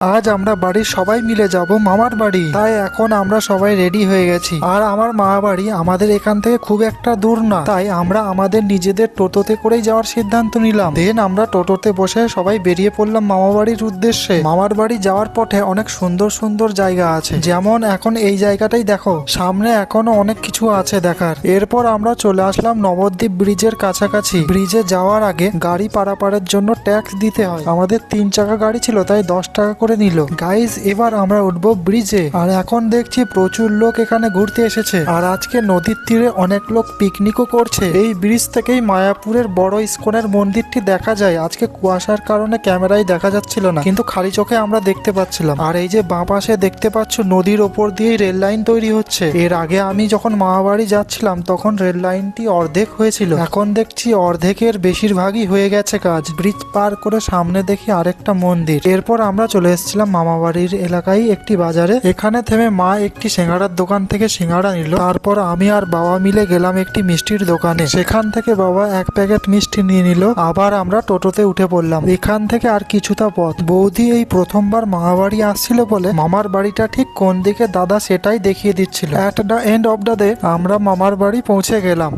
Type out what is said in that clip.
আজ আমরা বাড়ির সবাই মিলে যাব মামার বাড়ি। তাই এখন আমরা সবাই রেডি হয়ে গেছি। আর আমার মামা বাড়ি আমাদের এখান থেকে খুব একটা দূর না, তাই আমরা আমাদের নিজেদের টোটোতে করেই যাওয়ার সিদ্ধান্ত নিলাম। দেন আমরা টোটোতে বসে সবাই বেরিয়ে পড়লাম মামা বাড়ির উদ্দেশ্যে। মামার বাড়ি যাওয়ার পথে অনেক সুন্দর সুন্দর জায়গা আছে, যেমন এখন এই জায়গাটাই দেখো, সামনে এখনো অনেক কিছু আছে দেখার। এরপর আমরা চলে আসলাম নবদ্বীপ ব্রিজের কাছাকাছি। ব্রিজে যাওয়ার আগে গাড়ি পারাপারের জন্য ট্যাক্স দিতে হয়। আমাদের 3 চাকা গাড়ি ছিল, তাই 10 টাকা করে নিল। গাইজ, এবার আমরা উঠবো ব্রিজে। আর এখন দেখছি প্রচুর লোক এখানে ঘুরতে এসেছে। আর আজকে নদীর তীরে অনেক লোক পিকনিকও করছে। এই ব্রিজ থেকেই মায়াপুরের বড় ইস্কনের মন্দিরটি দেখা যায়। আজকে কুয়াশার কারণে ক্যামেরায় দেখা যাচ্ছিল না, কিন্তু খালি চোখে আমরা দেখতে পাচ্ছিলাম। আর এই যে বাঁ পাশে দেখতে পাচ্ছ, নদীর ওপর দিয়েই রেল লাইন তৈরি হচ্ছে। এর আগে আমি যখন মামাবাড়ি যাচ্ছিলাম তখন রেল লাইনটি অর্ধেক হয়েছিল, এখন দেখছি অর্ধেকের বেশিরভাগই হয়ে গেছে কাজ। ব্রিজ পার করে সামনে দেখি আরেকটা মন্দির। এরপর আমরা চলে এসেছিলাম মামাবাড়ির এলাকায় একটি বাজারে। এখানে থেমে মা একটি সিঙ্গাড়ার দোকান থেকে সিঙ্গাড়া নিল। তারপর আমি আর বাবা মিলে গেলাম একটি মিষ্টির দোকানে। সেখান থেকে বাবা 1 প্যাকেট মিষ্টি নিয়ে নিল। আবার আমরা টোটোতে উঠে পড়লাম। এখান থেকে আর কিছুটা পথ। বৌদি এই প্রথমবার মামাবাড়ি আসছিল বলে মামার বাড়িটা ঠিক কোন দিকে দাদা সেটাই দেখিয়ে দিচ্ছিল। At the end of the day আমরা মামার বাড়ি পৌঁছে গেলাম।